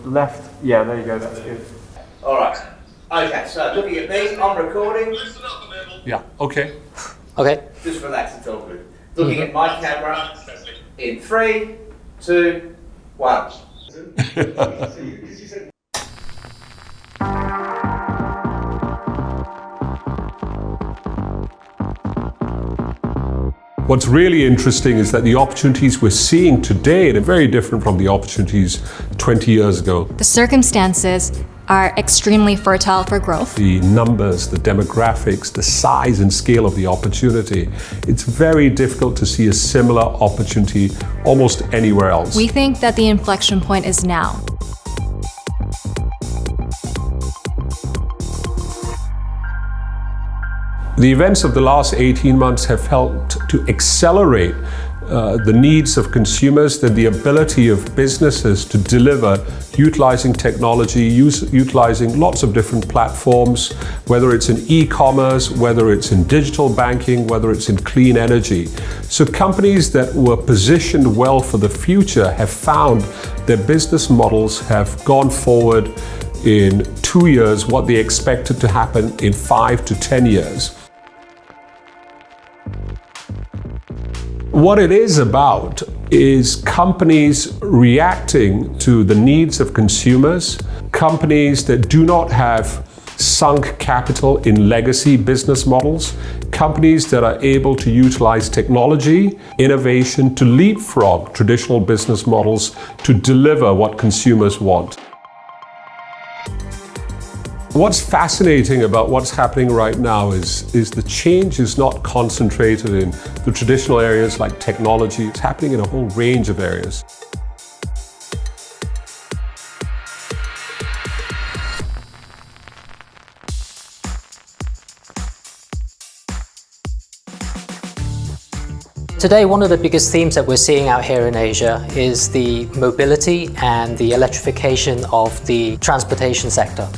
Left, yeah, there you go, that's good. Alright. Okay, so looking at me, I'm recording. Yeah, okay. Okay. Just relax, it's all good. Looking at my camera in 3, 2, 1. What's really interesting is that the opportunities we're seeing today are very different from the opportunities 20 years ago. The circumstances are extremely fertile for growth. The numbers, the demographics, the size and scale of the opportunity, it's very difficult to see a similar opportunity almost anywhere else. We think that the inflection point is now. The events of the last 18 months have helped to accelerate the needs of consumers and the ability of businesses to deliver utilizing technology, utilizing lots of different platforms, whether it's in e-commerce, whether it's in digital banking, whether it's in clean energy. So companies that were positioned well for the future have found their business models have gone forward in 2 years what they expected to happen in 5 to 10 years. What it is about is companies reacting to the needs of consumers, companies that do not have sunk capital in legacy business models, companies that are able to utilize technology, innovation to leapfrog traditional business models to deliver what consumers want. What's fascinating about what's happening right now is the change is not concentrated in the traditional areas like technology. It's happening in a whole range of areas. Today, one of the biggest themes that we're seeing out here in Asia is the mobility and the electrification of the transportation sector.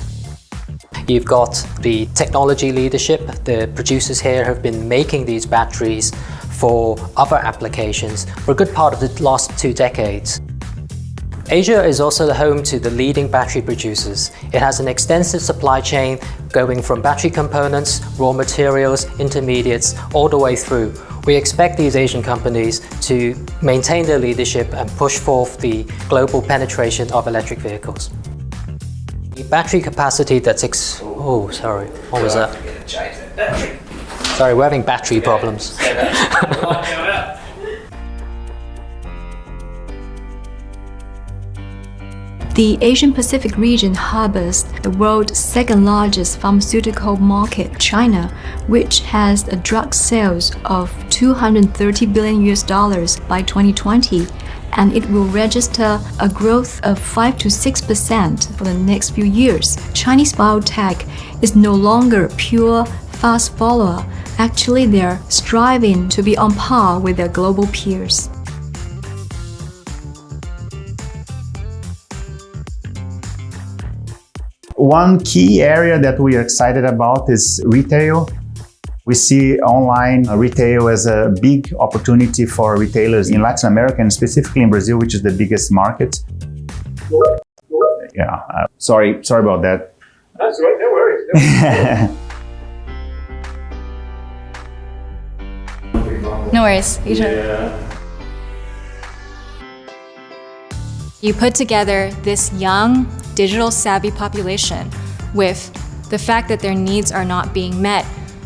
You've got the technology leadership. The producers here have been making these batteries for other applications for a good part of the last 2 decades. Asia is also the home to the leading battery producers. It has an extensive supply chain going from battery components, raw materials, intermediates, all the way through. We expect these Asian companies to maintain their leadership and push forth the global penetration of electric vehicles. The battery capacity that's oh, sorry, what was that? Sorry, we're having battery problems. The Asian Pacific region harbors the world's second largest pharmaceutical market, China, which has a drug sales of $230 billion by 2020. And it will register a growth of 5 to 6% for the next few years. Chinese biotech is no longer a pure fast follower. Actually, they're striving to be on par with their global peers. One key area that we are excited about is retail. We see online retail as a big opportunity for retailers in Latin America and specifically in Brazil, which is the biggest market. Yeah, sorry about that. That's right, no worries. No worries. You put together this young, digital-savvy population with the fact that their needs are not being met.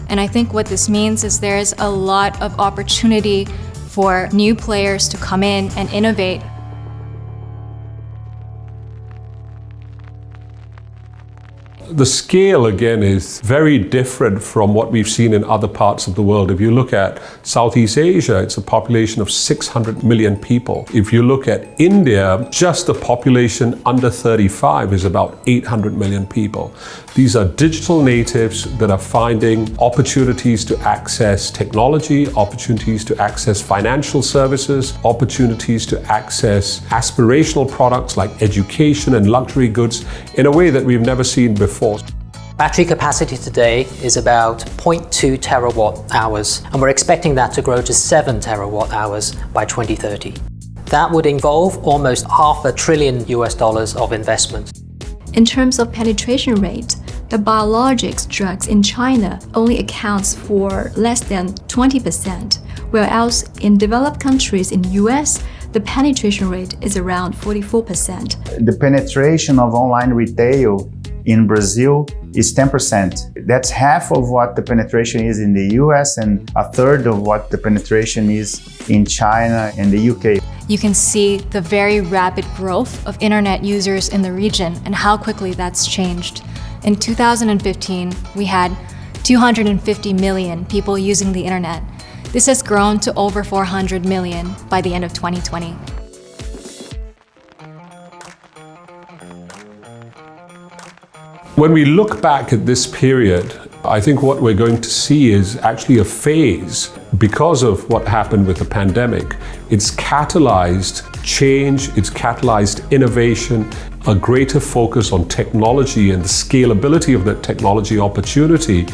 And I think what this means is there's a lot of opportunity for new players to come in and innovate. The scale, again, is very different from what we've seen in other parts of the world. If you look at Southeast Asia, it's a population of 600 million people. If you look at India, just the population under 35 is about 800 million people. These are digital natives that are finding opportunities to access technology, opportunities to access financial services, opportunities to access aspirational products like education and luxury goods in a way that we've never seen before. Battery capacity today is about 0.2 terawatt hours, and we're expecting that to grow to 7 terawatt hours by 2030. That would involve almost $500 billion of investment. In terms of penetration rate, the biologics drugs in China only accounts for less than 20%, whereas in developed countries in the US, the penetration rate is around 44%. The penetration of online retail in Brazil is 10%. That's half of what the penetration is in the US and a third of what the penetration is in China and the UK. You can see the very rapid growth of internet users in the region and how quickly that's changed. In 2015, we had 250 million people using the internet. This has grown to over 400 million by the end of 2020. When we look back at this period, I think what we're going to see is actually a phase. Because of what happened with the pandemic, it's catalyzed change, it's catalyzed innovation, a greater focus on technology and the scalability of that technology opportunity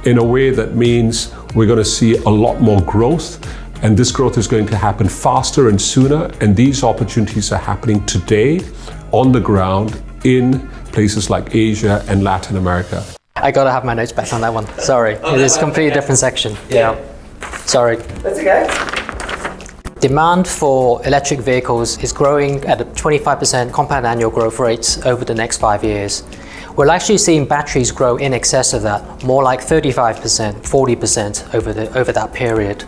in a way that means we're going to see a lot more growth, and this growth is going to happen faster and sooner, and these opportunities are happening today on the ground in places like Asia and Latin America. I gotta have my notes back on that one. Sorry, it is a completely different section. Yeah. Sorry. That's okay. Demand for electric vehicles is growing at a 25% compound annual growth rate over the next 5 years. We're actually seeing batteries grow in excess of that, more like 35%, 40% over that period.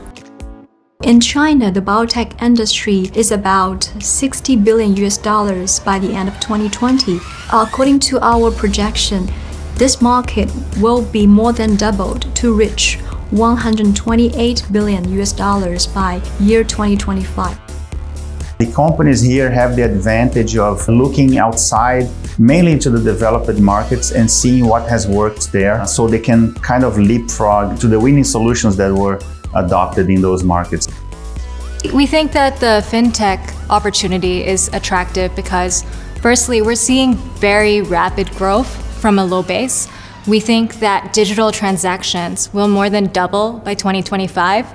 In China, the biotech industry is about $60 billion by the end of 2020. According to our projection, this market will be more than doubled to reach $128 billion by year 2025. The companies here have the advantage of looking outside, mainly into the developed markets, and seeing what has worked there, so they can kind of leapfrog to the winning solutions that were adopted in those markets. We think that the fintech opportunity is attractive because, firstly, we're seeing very rapid growth from a low base. We think that digital transactions will more than double by 2025.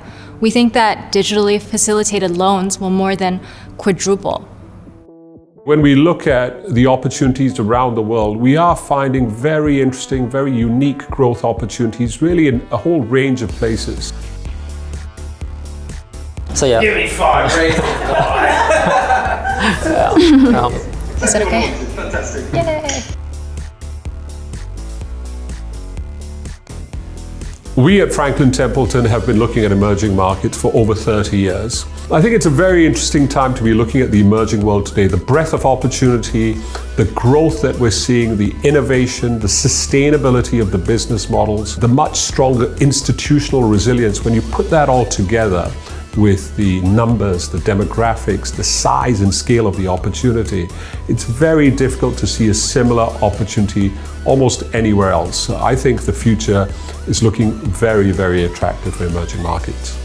We think that digitally facilitated loans will more than quadruple. When we look at the opportunities around the world, we are finding very interesting, very unique growth opportunities, really in a whole range of places. So yeah. Give me 5 reasons why. Is that okay? Fantastic. Yay! We at Franklin Templeton have been looking at emerging markets for over 30 years. I think it's a very interesting time to be looking at the emerging world today. The breadth of opportunity, the growth that we're seeing, the innovation, the sustainability of the business models, the much stronger institutional resilience. When you put that all together with the numbers, the demographics, the size and scale of the opportunity, it's very difficult to see a similar opportunity almost anywhere else. I think the future is looking very, very attractive for emerging markets.